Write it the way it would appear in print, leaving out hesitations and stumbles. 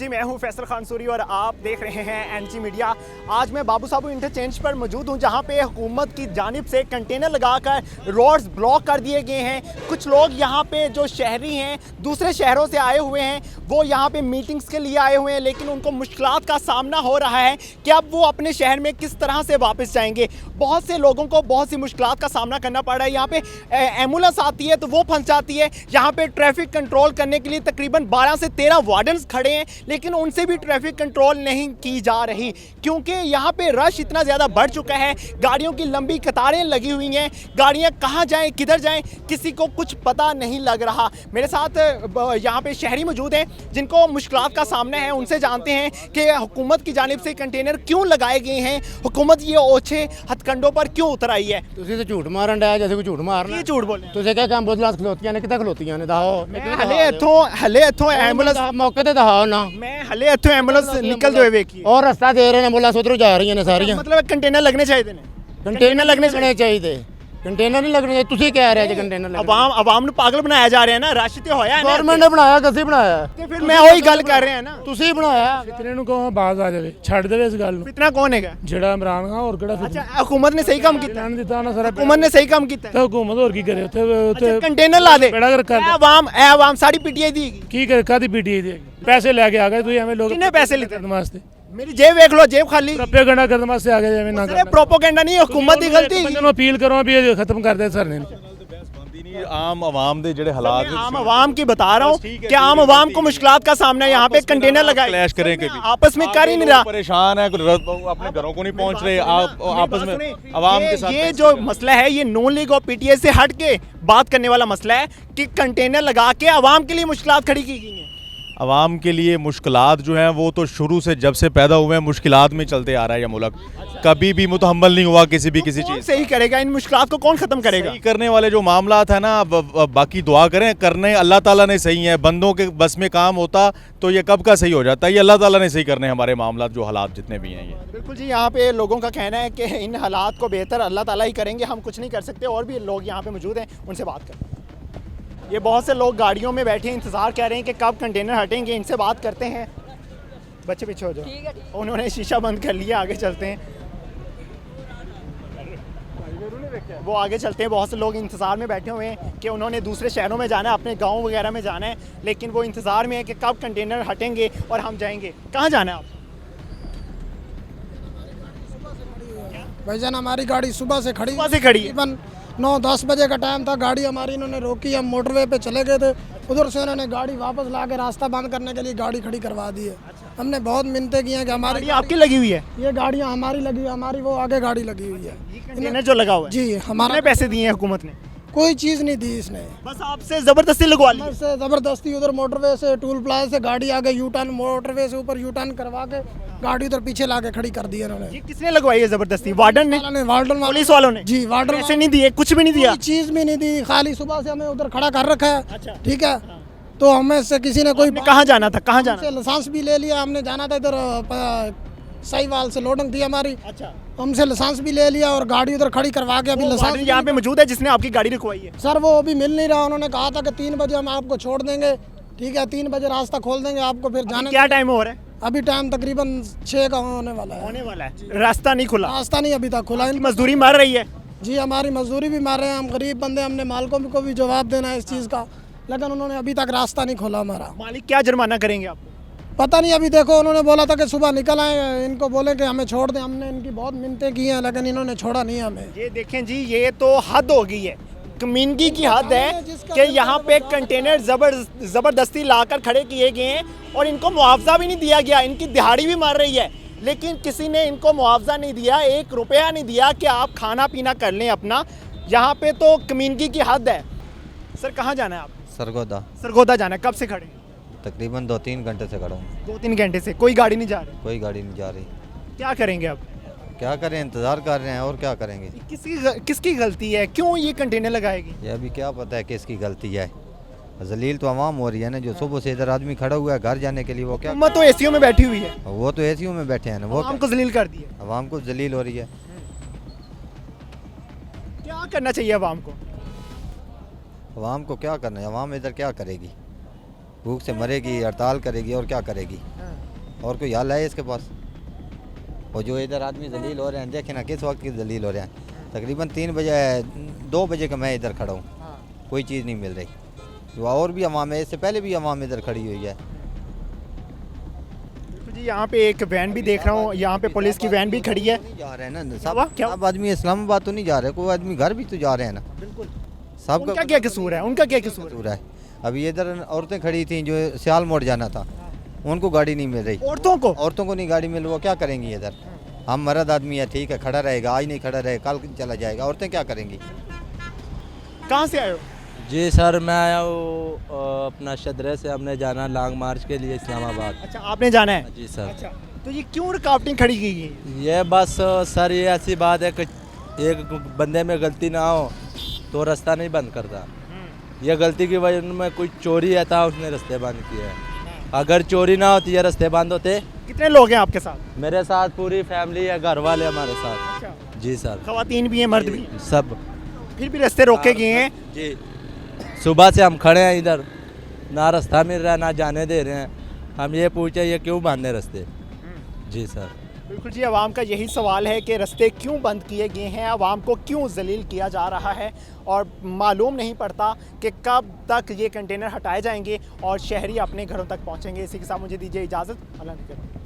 जी, मैं हूं फैसल खान सूरी और आप देख रहे हैं एनजी मीडिया। आज मैं बाबू साहब इंटरचेंज पर मौजूद हूं, जहां पे हुकूमत की जानिब से कंटेनर लगाकर रोड्स ब्लॉक कर दिए गए हैं। कुछ लोग यहां पे जो शहरी हैं, दूसरे शहरों से आए हुए हैं, वो यहां पे मीटिंग्स के लिए आए हुए हैं, लेकिन उनको मुश्किलात का सामना हो रहा है कि अब वो अपने शहर में किस तरह से वापस जाएंगे। बहुत से लोगों को बहुत सी मुश्किलात का सामना करना पड़ रहा है। यहाँ पे एम्बुलेंस आती है तो वो फंस जाती है। यहाँ पे ट्रैफिक कंट्रोल करने के लिए तकरीबन 12 से 13 वार्डन्स खड़े हैं, लेकिन उनसे भी ट्रैफिक कंट्रोल नहीं की जा रही, क्योंकि यहाँ पे रश इतना ज़्यादा बढ़ चुका है। गाड़ियों की लंबी कतारें लगी हुई हैं, गाड़ियाँ कहाँ जाएं किधर जाएं किसी को कुछ पता नहीं लग रहा। मेरे साथ यहाँ पे शहरी मौजूद हैं जिनको मुश्किलात का सामना है। उनसे जानते हैं कि हुकूमत की जानिब से कंटेनर क्यों लगाए गए हैं, हुकूमत ये ओछे हथकंडों पर क्यों उतर आई है। ਤੁਸੀਂ ਤੇ ਝੂਠ ਮਾਰਨ ਡਿਆ ਜੈਸੇ ਕੋਈ ਝੂਠ ਮਾਰਨਾ ये झूठ बोले ਤੁਸੀਂ ਕਿਹਾ ਕਿ ਐਂਬੂਲੈਂਸ ਖਲੋਤੀਆਂ ਨੇ ਕਿੱਥੇ ਖਲੋਤੀਆਂ ਨੇ ਦਿਖਾਓ ਹਲੇ ਇੱਥੋਂ ਐਂਬੂਲੈਂਸ ਮੌਕੇ ਤੇ ਦਿਖਾਓ ਨਾ मैं हले इत्थों एम्बुलेंस निकलते हुए वेखी ਔਰ ਰਸਤਾ ਦੇ ਰਹੇ ਨੇ ਐਂਬੂਲੈਂਸ ਉਧਰੋਂ ਜਾ ਰਹੀਆਂ ਨੇ ਸਾਰੀਆਂ मतलब कंटेनर लगने चाहिए ने ਕੰਟੇਨਰ ਲੱਗਣੇ ਚਾਹੀਦੇ ਕੰਟੇਨਰ ਨਹੀਂ ਲੱਗਣੇ ਤੁਸੀਂ ਕਹਿ ਰਹੇ ਜੇ ਕੰਟੇਨਰ ਲੱਗਣੇ आवाम ਨੂੰ ਪਾਗਲ ਬਣਾਇਆ ਜਾ ਰਿਹਾ ਨਾ। ਰਸ਼ ਤੇ ਹੋਇਆ ਹੈ ਨਾ ਗਵਰਨਮੈਂਟ ਨੇ ਬਣਾਇਆ ਕਦੀ ਬਣਾਇਆ ਤੇ ਫਿਰ ਮੈਂ ਉਹੀ ਗੱਲ ਕਰ ਰਿਹਾ ਨਾ। ਤੁਸੀਂ ਬਣਾਇਆ ਫਿਤਰੇ ਨੂੰ ਕਹੋ ਬਾਜ਼ ਆ ਜਾਵੇ ਛੱਡ ਦੇਵੇ ਇਸ ਗੱਲ ਨੂੰ। ਫਿਤਨਾ ਕੌਣ ਹੈਗਾ? ਜਿਹੜਾ ਇਮਰਾਨ ਖਾਨ ਹੋਰ ਕਿਹੜਾ ਫਿਤਨਾ ਅੱਛਾ, ਹੁਕੂਮਤ ਨੇ ਸਹੀ ਕੰਮ ਕੀਤਾ। ਲੈਣ ਦਿੱਤਾ ਨਾ ਸਾਰਾ ਹੁਕੂਮਤ ਨੇ ਸਹੀ ਕੰਮ ਕੀਤਾ। ਤੇ ਹੁਕੂਮਤ ਹੋਰ ਕੀ ਕਰੇ ਉੱਥੇ ਕੰਟੇਨਰ ਲਾ ਦੇ। ਬੇੜਾ ਕਰ ਇਹ ਆਵਾਮ ਸਾਡੀ ਪੀਟੀਆਈ ਦੀ ਹੈਗੀ। ਕੀ ਕਰੇ ਕਾਦੀ ਪੀਟੀਆਈ ਦੀ ਪੈਸੇ ਲੈ ਕੇ ਆ ਗਏ ਤੁਸੀਂ ਐਵੇਂ ਲੋਕ ਕਿੰਨੇ ਪੈਸੇ ਲਿੱਤੇ ਕਰਨ ਵਾਸਤੇ? ਮੇਰੀ ਜੇਬ ਵੇਖ ਲਓ, ਜੇਬ ਖਾਲੀ। ਪ੍ਰੋਪੇਗੈਂਡਾ ਕਰਨ ਵਾਸਤੇ ਆ ਗਏ ਐਵੇਂ ਨਾ ਸਿਰਫ प्रोपेगेंडा नहीं है, हुकूमत की गलती। ਬੰਦੇ ਨੂੰ ਅਪੀਲ ਕਰੋ ਵੀ ਇਹ ਖਤਮ ਕਰ ਦੇ ਸਰਨੇ ਨੂੰ। आम आवाम दे जेड़े हालात आम आवाम की बता रहा हूँ कि आम आवाम को मुश्किलात का सामना है। यहाँ पे कंटेनर लगाए, क्लैश करें कभी आपस में कर ही नहीं रहा। परेशान है, अपने घरों को नहीं पहुंच रहे, आप आपस में आवाम के साथ। ये जो मसला है ये नून लीग और पीटीआई से हट के बात करने वाला मसला है कि कंटेनर लगा के आवाम के लिए मुश्किलात खड़ी की गई हैं। आवाम के लिए मुश्किलात जो हैं वो तो शुरू से जब से पैदा हुए हैं मुश्किलात में चलते आ रहा है ये मुल्क। कभी भी मुतहम्मल नहीं हुआ किसी चीज़। चीज़ सही करेगा इन मुश्किलात को? कौन खत्म करेगा? सही करने वाले जो मामलात है ना, बाकी दुआ करें, करने अल्लाह ताला ने सही है। बंदों के बस में काम होता तो ये कब का सही हो जाता। ये अल्लाह ताला ने सही करने हमारे मामलात जो हालात जितने भी हैं ये। बिल्कुल जी, यहाँ पे लोगों का कहना है कि इन हालात को बेहतर अल्लाह ताला ही करेंगे, हम कुछ नहीं कर सकते। और भी लोग यहाँ पे मौजूद हैं, उनसे बात करते हैं। ये बहुत से लोग गाड़ियों में बैठे इंतज़ार कर रहे हैं कि कब कंटेनर हटेंगे। इनसे बात करते हैं। बच्चे पीछे हो जाओ। उन्होंने शीशा बंद कर लिया, आगे चलते हैं। वो आगे चलते हैं। बहुत से लोग इंतज़ार में बैठे हुए हैं कि उन्होंने दूसरे शहरों में जाना है, अपने गांव वगैरह में जाना है, लेकिन वो इंतज़ार में है कि कब कंटेनर हटेंगे और हम जाएंगे। कहाँ जाना है आप? भाईजान हमारी गाड़ी सुबह से खड़ी है। 9-10 बजे का टाइम था, गाड़ी हमारी इन्होंने रोकी, हम मोटरवे पे चले गए थे। उधर से उन्होंने गाड़ी वापस ला के रास्ता बंद करने के लिए गाड़ी खड़ी करवा दी है। हमने बहुत मिन्नतें की हैं कि हमारी आपकी लगी हुई है, ये गाड़ियाँ हमारी लगी हुई, हमारी वो आगे गाड़ी लगी हुई है। कंटेनर जो लगा हुआ है जी, हमारे पैसे दिए हैं हुकूमत ने? कोई चीज़ नहीं दी इसने, बस आपसे ज़बरदस्ती लगवा ली। से ज़बरदस्ती उधर मोटरवे से टूल प्लाजा से गाड़ी आगे यू टर्न, मोटरवे से ऊपर यू टर्न करवा के गाड़ी उधर पीछे ला के खड़ी कर दी है इन्होंने। ये किसने लगवाई है ज़बरदस्ती? वार्डन ने? वार्डन पुलिस वालों ने? जी, वार्डन पैसे नहीं दिए, कुछ भी नहीं दिया, चीज़ भी नहीं दी, खाली सुबह से हमें उधर खड़ा कर रखा है। ठीक है, तो हमें से किसी ने कोई कहाँ जाना था? कहाँ जाना? लाइसेंस भी ले लिया हमने, जाना था इधर सहीवाल से लोडिंग थी हमारी। अच्छा, हमसे लाइसेंस भी ले लिया और गाड़ी उधर खड़ी करवा के अभी लाइसेंस यहाँ पे मौजूद है जिसने आपकी गाड़ी रुकवाई है? सर वो अभी मिल नहीं रहा। उन्होंने कहा था कि 3 बजे हम आपको छोड़ देंगे। ठीक है, 3 बजे रास्ता खोल देंगे आपको, फिर जाने। क्या टाइम हो रहा है? अभी टाइम तकरीबन 6 का होने वाला है। रास्ता नहीं खुला? रास्ता नहीं अभी तक खुला। मजदूरी मार रही है? जी, हमारी मजदूरी भी मार रहे हैं, हम गरीब बंदे, हमने मालिकों को भी जवाब देना है इस चीज़ का, लेकिन उन्होंने अभी तक रास्ता नहीं खोला हमारा। मालिक क्या जुर्माना करेंगे आप? पता नहीं, अभी देखो उन्होंने बोला था कि सुबह निकल आए, इनको बोले कि हमें छोड़ दें। हमने इनकी बहुत मिन्नतें की हैं, लेकिन इन्होंने छोड़ा नहीं हमें। ये देखें जी, ये तो हद हो गई है, कमीनगी की हद है कि यहाँ पे कंटेनर ज़बरदस्ती लाकर खड़े किए गए हैं और इनको मुआवजा भी नहीं दिया गया। इनकी दिहाड़ी भी मार रही है, लेकिन किसी ने इनको मुआवजा नहीं दिया, 1 रुपया नहीं दिया कि आप खाना पीना कर लें अपना। यहाँ पे तो कमीनगी की हद है। सर कहाँ जाना है आप? सरगोदा जाना है। कब से खड़े? तकरीबन 2-3 घंटे से खड़ा हूँ। 2-3 घंटे से कोई गाड़ी नहीं जा रही? कोई गाड़ी नहीं जा रही। क्या करेंगे अब? क्या करें, इंतज़ार कर रहे हैं और क्या करेंगे। किसकी गलती है? क्यों ये कंटेनर लगाएगी? ये अभी क्या पता है किसकी गलती है। जलील तो आवाम हो रही है ना, जो सुबह से इधर आदमी खड़ा हुआ है घर जाने के लिए, वो क्या तो एसीओ में बैठी हुई है। वो तो एसीओ में बैठे हैं ना, वो हमको जलील कर दिया। आवाम को जलील हो रही है। क्या करना चाहिए आवाम को? आवाम को क्या करना है, आवाम इधर क्या करेगी, भूख से मरेगी, हड़ताल करेगी और क्या करेगी। और कोई हल है इसके पास? और जो इधर आदमी जलील हो रहे हैं, देखें ना किस वक्त के जलील हो रहे हैं। तकरीबन 3 बजे 2 बजे का मैं इधर खड़ा हूँ, कोई चीज़ नहीं मिल रही। जो और भी अवाम है, इससे पहले भी अवाम इधर खड़ी हुई है। तो जी यहाँ पे एक वैन भी देख रहा हूँ, यहाँ पे पुलिस की वैन भी खड़ी है। नहीं जा रहे हैं ना हुआ? क्या? सब आदमी इस्लामाबाद तो नहीं जा रहे, कोई आदमी घर भी तो जा रहे हैं ना। बिल्कुल। सबका उनका क्या कसूर है? उनका क्या कसूर है? कसूर है। अभी इधर औरतें खड़ी थी जो सियाल मोड़ जाना था, उनको गाड़ी नहीं मिल रही। औरतों को नहीं गाड़ी मिल, वो क्या करेंगी इधर? हम मर्द आदमी है, ठीक है, खड़ा रहेगा, आज नहीं खड़ा रहेगा, कल चला जाएगा, औरतें क्या करेंगी? कहाँ से आए हो? जी सर, मैं आया हूँ अपना शदरे से। हमने जाना लॉन्ग मार्च के लिए इस्लामाबाद। अच्छा, आपने जाना है? जी सर। अच्छा, तो ये क्यों रुकावटें खड़ी की गई? ये बस सर ये ऐसी बात है कि एक बंदे में गलती ना हो तो रास्ता नहीं बंद करता। ये गलती की वजह में कोई चोरी है था, उसने रास्ते बंद किए हैं। अगर चोरी ना होती है, रास्ते बंद होते। कितने लोग हैं आपके साथ? मेरे साथ पूरी फैमिली है, घर वाले हमारे साथ। अच्छा। जी सर। खवातीन भी हैं, मर्द भी हैं। सब। फिर भी रास्ते रोके गए हैं। जी, सुबह से हम खड़े हैं इधर, ना रास्ता मिल रहा है, ना जाने दे रहे हैं। हम ये पूछे ये क्यों बंद है रास्ते? जी सर। बिल्कुल जी, आवाम का यही सवाल है कि रास्ते क्यों बंद किए गए हैं, आवाम को क्यों जलील किया जा रहा है, और मालूम नहीं पड़ता कि कब तक ये कंटेनर हटाए जाएंगे और शहरी अपने घरों तक पहुंचेंगे। इसी के साथ मुझे दीजिए इजाज़त। अल्लाह ने